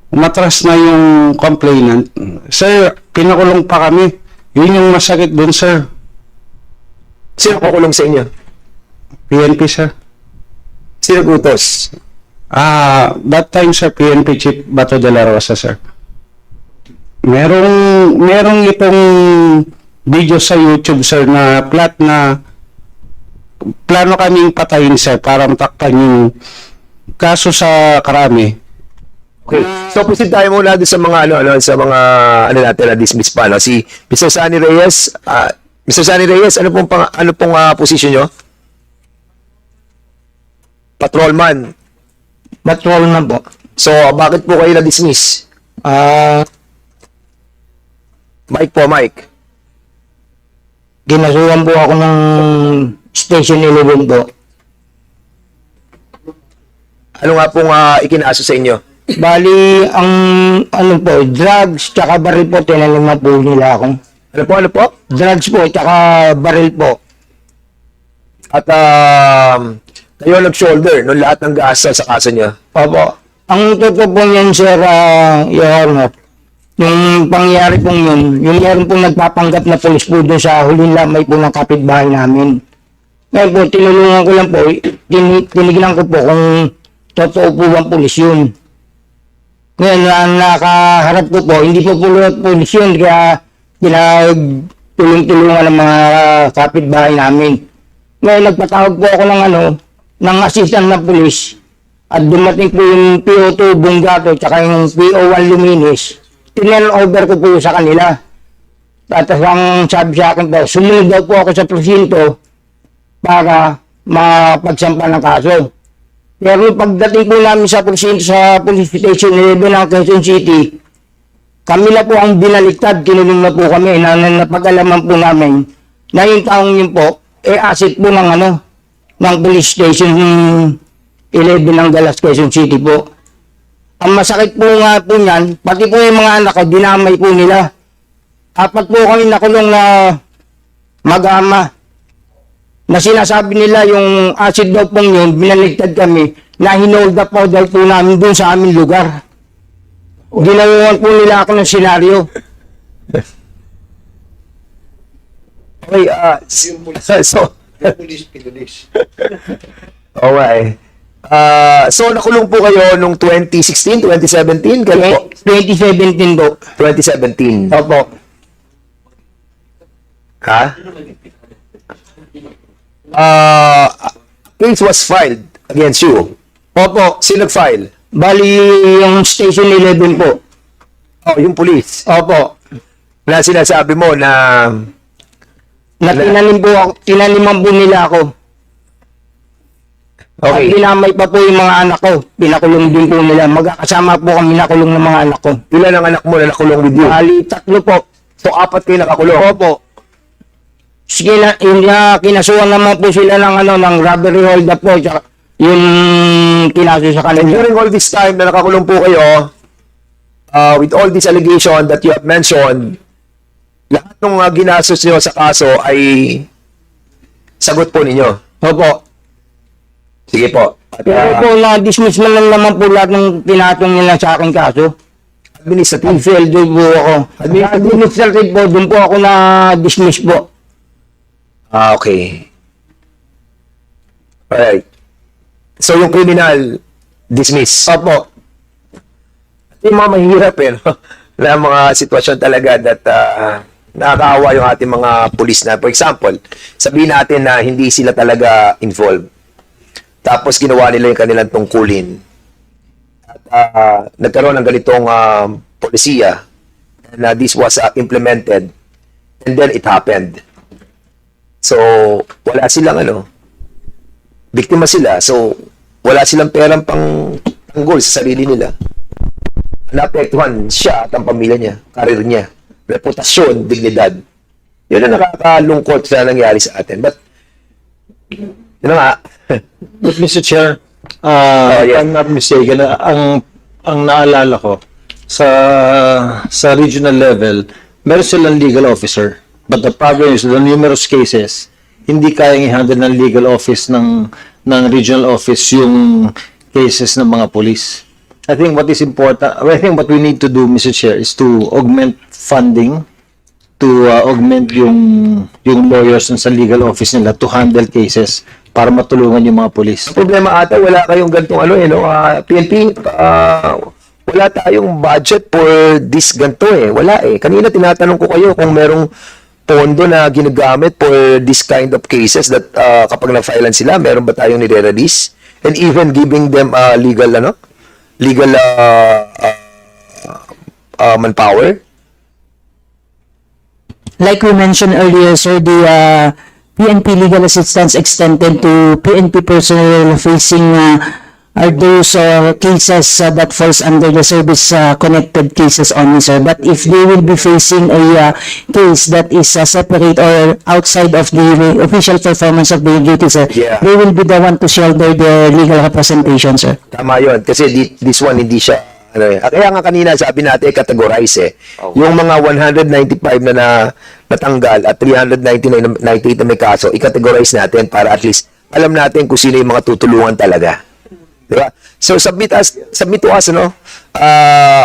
umatras na yung complainant. Sir, pinakulong pa kami. Yun yung masakit dun, sir. Sino kukulong sa inyo? PNP, sir. Sino utos? That time, sir, PNP Chief Bato de la Rosa, sir. Merong itong video sa YouTube, sir, na plano kaming patayin, sir, para matakpan yung kaso sa Karami. Okay. So proceed tayo muna doon sa mga sa mga natin na dismiss pa, no? Si Mr. Sunny Reyes, Mr. Sunny Reyes, ano pong position nyo? Patrolman. Patrolman po. So bakit po kayo na-dismiss? Mike po, Mike. Ginasuhan po ako ng Station 11 po. Ano nga pong ikinaso sa inyo? Bali, ang drugs tsaka baril po, tinanong po nila ako. Ano po? Drugs po, tsaka baril po. At kayo nag-shoulder no lahat ng gasa sa kaso niya. Opo. Ang totoo po yan, sir, Your Honor, yung pangyari pong yun, yung meron pong nagpapanggap na polis po doon sa huling lamay po ng kapitbahay namin. Ngayon po, tinulungan ko lang po, tinignan ko po kung totoo po bang polis yun. Ngayon, nakaharap ko po, hindi po polis yun, kaya tulong-tulungan ng mga kapitbahay namin. Ngayon, nagpatawag po ako ng assistant na polis, at dumating po yung PO2 Bungato, tsaka yung PO1 Luminis, over ko po sa kanila. At ang sabi sa akin po, sumunod daw po ako sa presinto para mapagsampa ng kaso. Pero pagdating po namin sa presinto sa Police Station 11 ng Quezon City, kami na po ang binaliktad, kinulong na po kami, napag-alaman po namin na yung taong yun po, asset po ng Police Station 11 ng Galas, Quezon City po. Ang masakit po nga po niyan, pati po yung mga anak ko, dinamay po nila. Apat po kami nakulong na mag-ama. Na sinasabi nila yung acid daw pong yun, binaligtad kami, na hinold up po daw po namin dun sa aming lugar. Ginawan po nila ako ng senaryo. Okay, so, okay. So, nakulong po kayo nung 2016, 2017? Kailan po? 2017 po. 2017. Opo. Ha? Case was filed against you. Opo. Sino nag-file? Bali yung Station 11 po. Oh, yung police. Opo. Na sinasabi mo na Na tinaniman po nila ako. At okay. dinamay pa po yung mga anak ko. Pinakulong din po nila. Magkakasama po kami nakulong ng mga anak ko. Ilan ang anak mo na nakulong with you? Bali, 3 po. So, 4 kayo nakakulong. Opo. Kinasuhan naman po sila ng robbery hold up po. Tsaka yung kinaso sa And kanila. during all this time na nakakulong po kayo, with all these allegations that you have mentioned, lahat ng ginasos niyo sa kaso ay sagot po ninyo. Opo. Sige po. At, Pero po na-dismiss na lang naman po lahat ng pinatong nila sa aking kaso. administrative. Unfailed po ako. Administrative po, doon po ako na-dismiss po. Okay. Alright. So, yung criminal, dismiss. Opo. Yung mga mahirap no? Na mga sitwasyon talaga that nakakaawa yung ating mga pulis na. For example, sabihin natin na hindi sila talaga involved. Tapos ginawa nila yung kanilang tungkulin. At nagkaroon ng ganitong polisiya na this was implemented and then it happened. So, wala silang biktima sila. So, wala silang perang panggol sa sarili nila. Naapektuhan siya at ang pamilya niya, karir niya, reputasyon, dignidad. Yun ang nakakalungkot sa nangyari sa atin. But, yun nga. But Mr. Chair, yeah. if I'm not mistaken, ang naalala ko, sa regional level, meron silang legal officer. But the problem is, the numerous cases, hindi kayang i-handle ng legal office ng regional office yung cases ng mga police. I think what is important, I think what we need to do, Mr. Chair, is to augment funding, to augment yung lawyers sa legal office nila to handle cases para matulungan yung mga polis. Problema ata, wala kayong ganitong ano, PNP, wala tayong budget for this ganito Wala Kanina tinatanong ko kayo kung merong pondo na ginagamit for this kind of cases that kapag na-filean sila, meron ba tayong nire-release? And even giving them legal manpower? Like we mentioned earlier, sir, the PNP legal assistance extended to PNP personnel facing are those cases that falls under the service connected cases only, sir. But if they will be facing a case that is separate or outside of the official performance of the duty, sir, Yeah. they will be the one to shoulder the legal representation, sir. Tama yun. Kasi this one, hindi siya, kaya nga kanina sabi natin, categorize Yung mga 195 na natanggal at 398 na may kaso, i-categorize natin para at least alam natin kung sino yung mga tutulungan talaga. Diba? So, submit to us,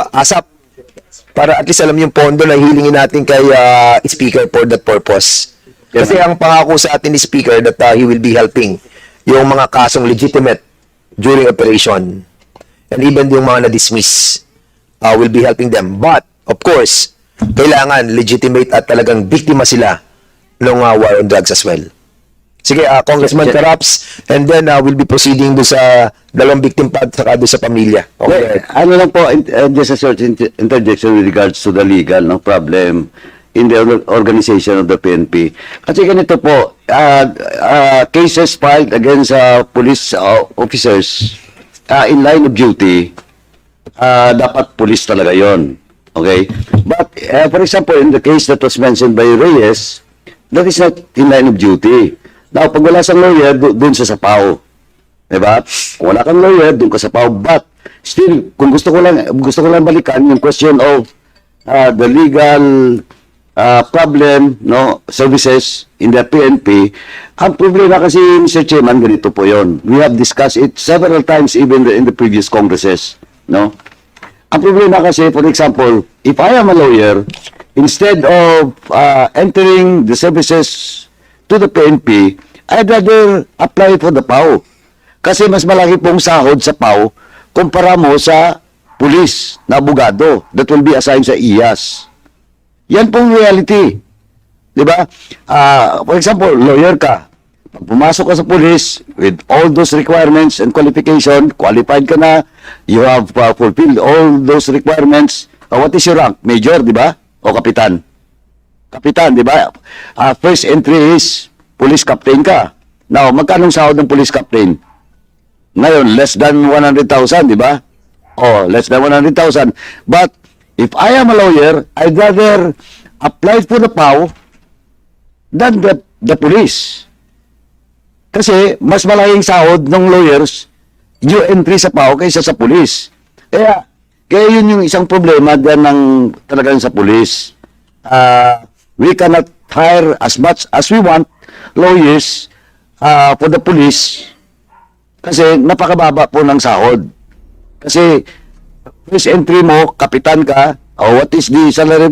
ASAP, para at least alam yung pondo na hilingin natin kay Speaker for that purpose. Kasi ang pangako sa atin ni Speaker that he will be helping yung mga kasong legitimate during operation. And even yung mga na-dismiss will be helping them. But, of course, kailangan legitimate at talagang biktima sila ng war on drugs as well. Sige, Congressman Caraps, and then we'll be proceeding doon sa dalawang victim pa at saka doon sa pamilya. Okay. Ano lang po, just a short interjection with regards to the legal problem in the organization of the PNP. Kasi ganito po, cases filed against police officers in line of duty, dapat police talaga yon. Okay? But, for example, in the case that was mentioned by Reyes, that is not in line of duty. Now, pag wala sang lawyer, doon sa sapaw. Diba? Kung wala kang lawyer, doon ka sapaw. But, still, kung gusto ko lang balikan yung question of the legal problem, services in the PNP, ang problema kasi, Mr. Chairman, ganito po yon. We have discussed it several times even in the previous congresses. No? Ang problema kasi, for example, if I am a lawyer, instead of entering the services to the PNP, I'd rather apply for the PAO. Kasi mas malaki pong sahod sa PAO kumpara mo sa police na abogado that will be assigned sa IAS. Yan pong reality. Diba? For example, lawyer ka. Pag pumasok ka sa police with all those requirements and qualification, qualified ka na, you have fulfilled all those requirements. What is your rank? Major, di ba? O kapitan? Kapitan, di ba? First entry is police captain ka. Now, magkano sahod ng police captain? Ngayon, less than 100,000, di ba? Oh, less than 100,000. But, if I am a lawyer, I'd rather apply for the PAO than the police. Kasi, mas malaking sahod ng lawyers yung entry sa PAO kaysa sa police. Kaya yun yung isang problema dyan ng talagang sa police. We cannot hire as much as we want lawyers for the police kasi napakababa po ng sahod. Kasi first entry mo, kapitan ka, what is the salary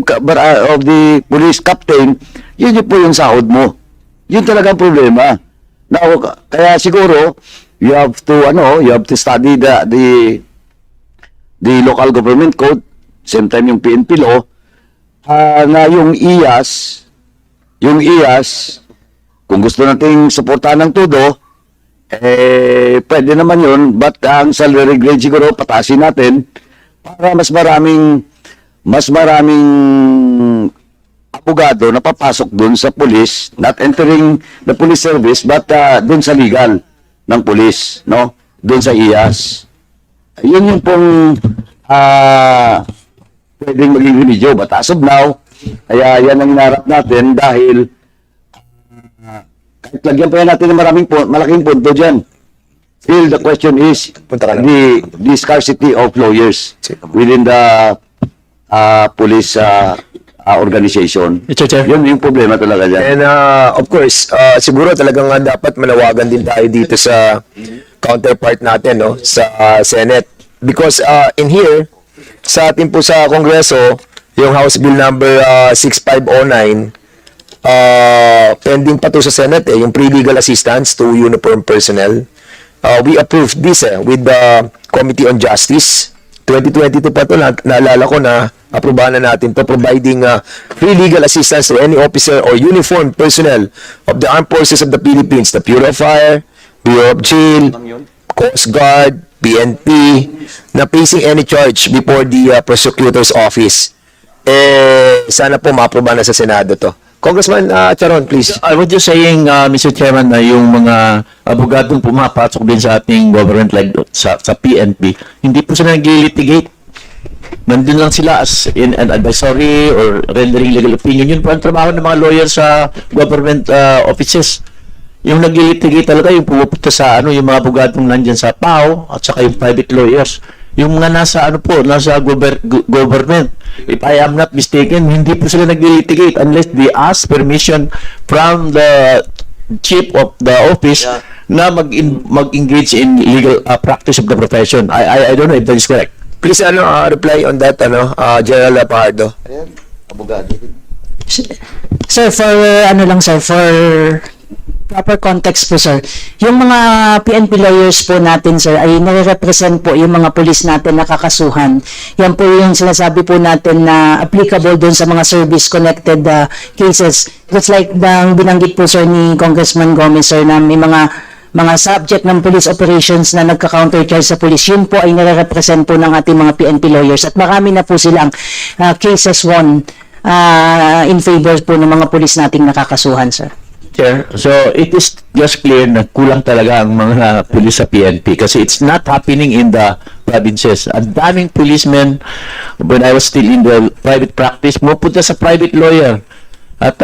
of the police captain, yun po yung sahod mo. Yun talagang problema. Now, kaya siguro, you have to study the local government code, same time yung PNP law, na yung IAS, kung gusto nating suportahan ng todo, pwede naman yun, but ang salary grade siguro, patasin natin, para mas maraming abogado na papasok dun sa police, not entering the police service, but dun sa legal ng police, no? Dun sa IAS. Yun yung pong pwedeng maging remedyo. But as of now, kaya yan ang hinarap natin dahil kahit lagyan pa yan natin ng malaking punto dyan. Still, the question is the scarcity of lawyers within the police organization. Yun yung problema talaga dyan. And of course, siguro talagang dapat manawagan din tayo dito sa counterpart natin, no, sa Senate. because in here, sa atin po sa Kongreso, yung House Bill number 6509, pending pa to sa Senate yung pre-legal assistance to uniformed personnel. We approved this with the Committee on Justice. 2022 pa to, naalala ko na aprobahan na natin to, providing free legal assistance to any officer or uniformed personnel of the Armed Forces of the Philippines, the Bureau of Fire, Bureau of Jail, Coast Guard, PNP, na facing any charge before the prosecutor's office. Sana po ma-aprobahan na sa Senado to. Congressman Charon, please. I was just saying, Mr. Chairman, na yung mga abogadong pumapasok din sa ating government like sa PNP, hindi po sila nag-litigate. Nandun lang sila as in an advisory or rendering legal opinion. Yun po ang trabaho ng mga lawyers sa government offices. Yung nag-litigate talaga, yung pumupunta sa yung mga abogadong nandyan sa PAO at saka yung private lawyers. Yung mga nasa nasa government. If I am not mistaken, hindi po sila nag-litigate unless they ask permission from the chief of the office na mag-engage in legal practice of the profession. I don't know if that is correct. Please reply on that General Pajardo. Sir, for for proper context po, sir. Yung mga PNP lawyers po natin, sir, ay nare-represent po yung mga pulis natin na kakasuhan. Yan po yung sinasabi po natin na applicable doon sa mga service-connected cases. Just like the binanggit po, sir, ni Congressman Gomez, sir, na may mga subject ng police operations na nagka-countercharge sa police, yun po ay nare-represent po ng ating mga PNP lawyers. At marami na po silang cases won in favor po ng mga pulis nating nakakasuhan, sir. Chair, so it is just clear na kulang talaga ang mga pulis sa PNP kasi it's not happening in the provinces. Ang daming policemen, when I was still in the private practice, pupunta sa private lawyer. At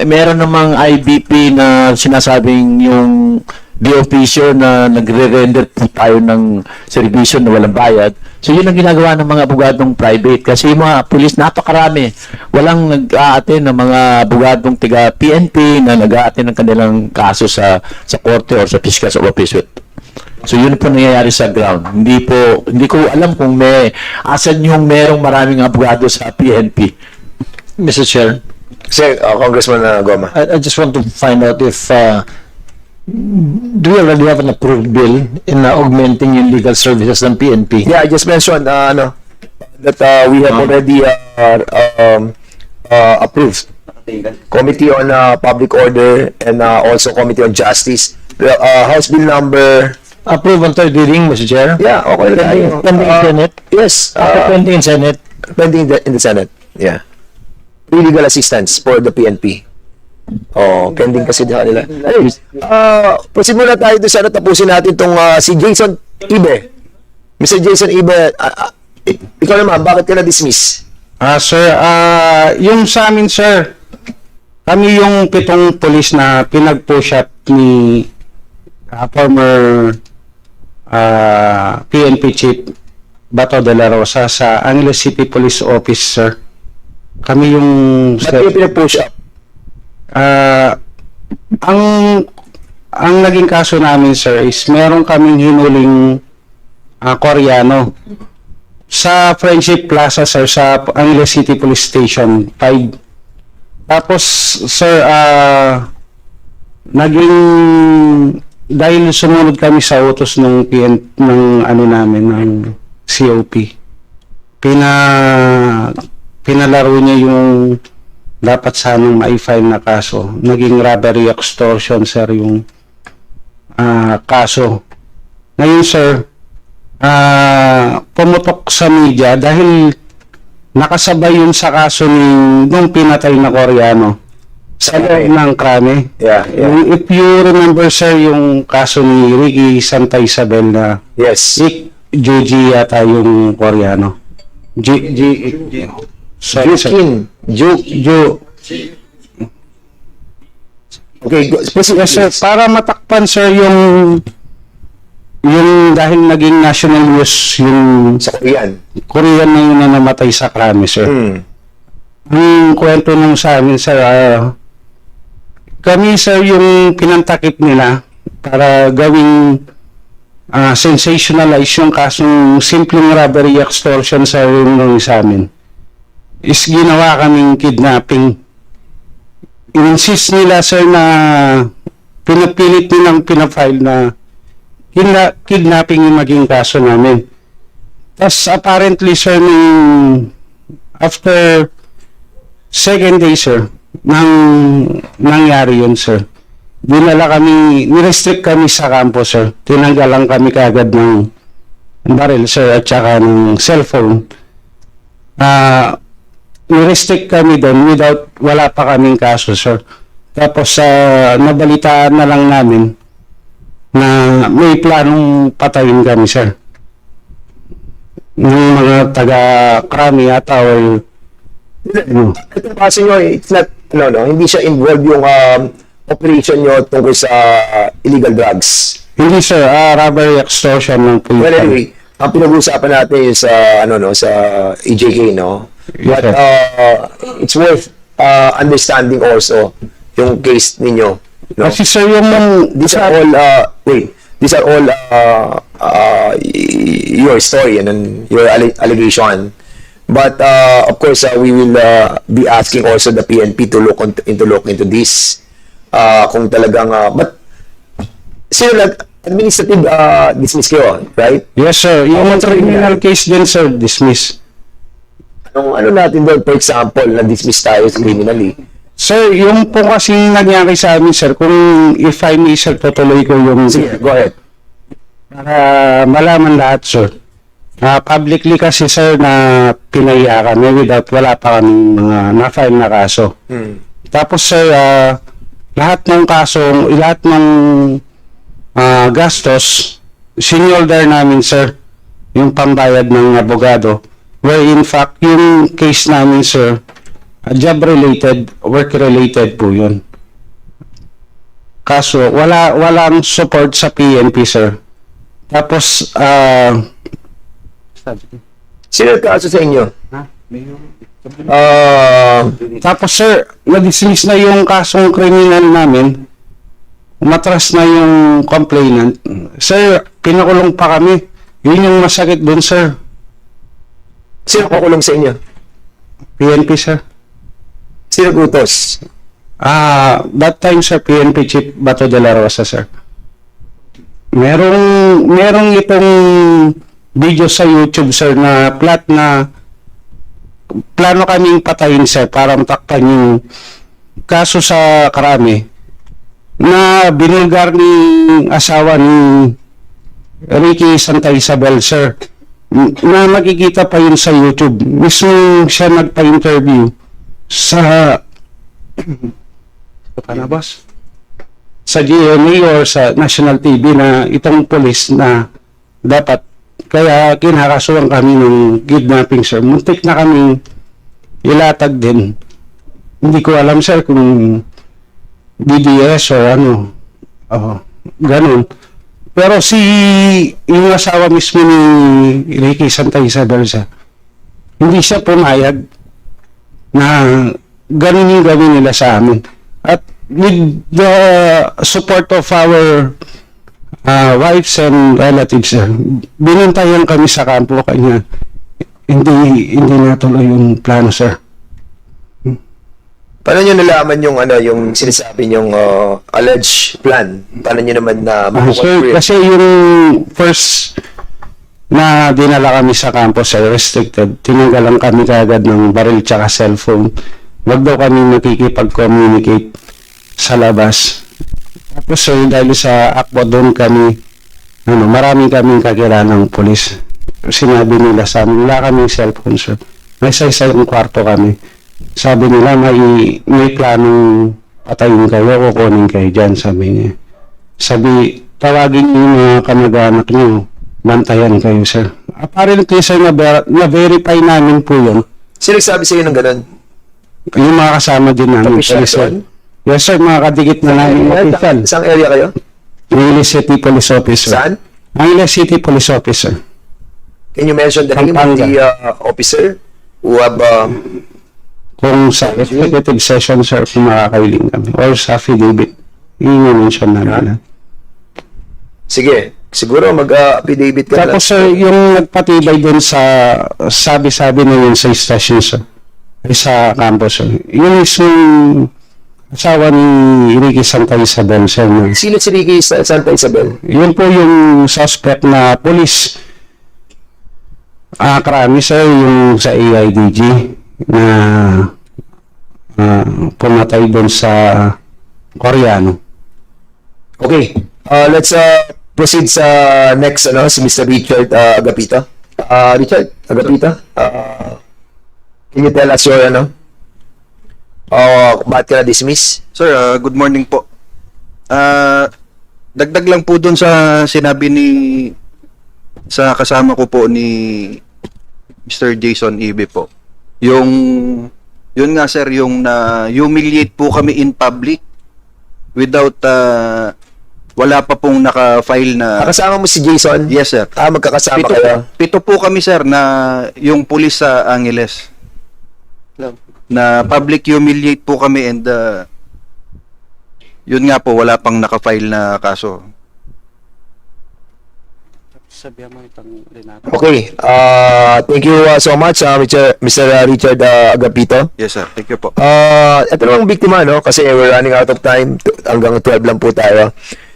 meron namang IBP na sinasabing yung the officio na nagre-render po tayo ng serbisyo na walang bayad. So yun ang ginagawa ng mga abogadong private kasi yung mga pulis napakarami. Walang nag-a-attend ng mga abogadong tiga PNP na nag-a-attend ng kanilang kaso sa korte or sa fiscal's office. So yun po nangyayari sa ground. Hindi ko alam kung asan yung merong maraming abogado sa PNP. Mr. Chair, Sir, Congressman Goma. I just want to find out if do we already have an approved bill in augmenting yung legal services ng PNP? Yeah, I just mentioned that we have already approved Committee on Public Order and also Committee on Justice. House Bill number... Approve on third reading, Mr. Chair? Yeah, okay. Pending in Senate? Yes. Pending in Senate? Pending in the Senate. Yeah. Legal assistance for the PNP. Pending kasi sa kanila. Anyways, proceed muna tayo doon sana tapusin natin itong si Jason Ibe. Mr. Jason Ibe, ikaw naman, bakit ka na-dismiss? Sir, yung sa amin, sir, kami yung 7 police na pinag-push up ni former PNP Chief Bato de la Rosa sa Angeles City Police Office, sir. Kami yung... Ba't yung pinag-push up? Ang naging kaso namin, sir, is meron kaming hinuling Koreano sa Friendship Plaza, sir, sa Angeles City Police Station 5. Tapos, sir, dahil sumunod kami sa utos ng ng COP, pinalaro niya yung dapat sanang ma-file na kaso. Naging robbery extortion, sir, yung kaso. Ngayon, sir, pumutok sa media dahil nakasabay yun sa kaso nung pinatay na Koreano sa loob ng krame. Yeah. If you remember, sir, yung kaso ni Ricky Santa Isabel na Yes. Juji yata yung Koreano. Sorry, sir. Okay, Yes, sir. Para matakpan, sir, yung dahil naging national news yung sa Korean. Korean na yun na namatay sa krame, sir. Ang kwento nung sa amin, sir, kami, sir, yung pinantakip nila para gawing sensationalize yung kasong simpleng robbery extortion sa rin sa amin. Is ginawa kaming kidnapping. In-insist nila, sir, na pinapilit nilang pinafile na kidnapping yung maging kaso namin. Tapos apparently, sir, after second day, sir, nangyari yun, sir. Nirestrict kami sa kampo, sir. Tinanggalan kami kaagad ng baril, sir, at saka ng cellphone. Nirestrict kami doon wala pa kaming kaso, sir. Tapos, nabalitaan na lang namin na may planong patayin kami, sir. Ng mga taga-Krami ata or Ito kasi nyo, it's not, hindi siya involved yung operation nyo tungkol sa illegal drugs. hindi, sir, robbery extortion ng police. Well, anyway, ang pinag-uusapan natin is sa EJK, no? Yes, But it's worth understanding also yung case ninyo. No? Kasi, sir, yung These are all these are all your story and then your allegation. But of course, we will be asking also the PNP to look into this. Kung talagang but sir, administrative dismiss kayo, right? yes, sir, yung criminal case din, sir, dismiss. Ano natin doon, for example, na-dismiss tayo criminally? Sir, yung po kasi nangyari sa amin, sir, kung if I may, sir, tutuloy ko yung Sige, go ahead. para malaman lahat, sir. Publicly kasi, sir, na pinaya kami without wala pa kaming mga na-file na kaso. Tapos, sir, lahat ng gastos, sinolder namin, sir, yung pambayad ng abogado. Where in fact, yung case namin, sir, job-related, work-related po yun. Kaso, walang support sa PNP, sir. Tapos, Sino kaso sa inyo? tapos, sir, na-dismiss na yung kasong kriminal namin. Umatras na yung complainant. Sir, pinakulong pa kami. Yun yung masakit dun, sir. Sino kukulong sa inyo? PNP, sir. Sino gutos? That time, sir, PNP Chief Bato de la Rosa, sir. Merong itong video sa YouTube, sir, na plano kaming patayin, sir, para matakpan yung kaso sa Krami na binulgar ni asawa ni Ricky Santa Isabel, sir. Na makikita pa yun sa YouTube. Mismo siya nagpa-interview sa sa GMA or sa National TV na itong police na dapat kaya kinakasuhan kami ng kidnapping, sir. Muntik na kami ilatag din. Hindi ko alam, sir, kung DDS or ano. Ganun. Pero yung asawa mismo ni Ricky Santa Isabel, sir, hindi siya pumayag na ganun yung gawin nila sa amin. At with the support of our wives and relatives, sir, binuntayan kami sa kampo, kanya hindi natuloy yung plano, sir. Paano nyo nalaman yung sinasabi nyong alleged plan? Paano nyo naman na Sir, kasi yung first na dinala kami sa campus, sir, restricted, tinanggalan kami kaagad ng baril tsaka cellphone. Wag daw kami nakikipag-communicate sa labas. Tapos, sir, dahil sa akbo doon kami, marami kaming kakilanang polis. Sinabi nila sa amin, wala kaming cellphone, sir. May isa-isang kwarto kami. Sabi nila, may planong patayin kayo, kukunin kayo dyan, sabi niya. Sabi, tawagin niyo yung mga kamag-anak niyo, bantayan kayo, sir. Apparently, sir, na-verify namin po yun. Sino nagsabi sa'yo ng ganun? Yung mga kasama din namin, Official sir. doon? Yes, sir, mga kadikit na namin official. Saan area kayo? Angeles City Police Officer. Saan? Angeles City Police Officer. Can you mention the name of the officer who have Kung sa executive session, sir, kung makakailing kami. Or sa affidavit. Yun yung mention namin. Sige. siguro mag-affidavit ka na lang. Tapos sir, yung nagpatibay dun sa sabi-sabi na yun sa station sir, ay sa campus sir, yun mismong asawa ni Ricky Santa Isabel sir. Sino si Ricky Santa Isabel? Yun po yung suspect na police. Karami sir, yung sa AIDG na pumatay dun sa Koreano. Okay. Let's proceed sa next, si Mr. Richard Agapito. Richard Agapito, can you tell us your, bakit ka na-dismiss? Sir, good morning po. Dagdag lang po dun sa sinabi sa kasama ko po ni Mr. Jason Ibe po. Yun nga sir, yung humiliate po kami in public without wala pa pong naka-file na. Kasama mo si Jason? Yes sir. Magkakasama kayo? Pito po kami sir na yung pulis sa Angeles. Na public humiliate po kami and yun nga po, wala pang naka-file na kaso. Okay. Thank you so much, Mr. Richard Agapito. Yes sir, thank you po. Ito namang biktima, kasi we're running out of time. Hanggang 12 lang po tayo.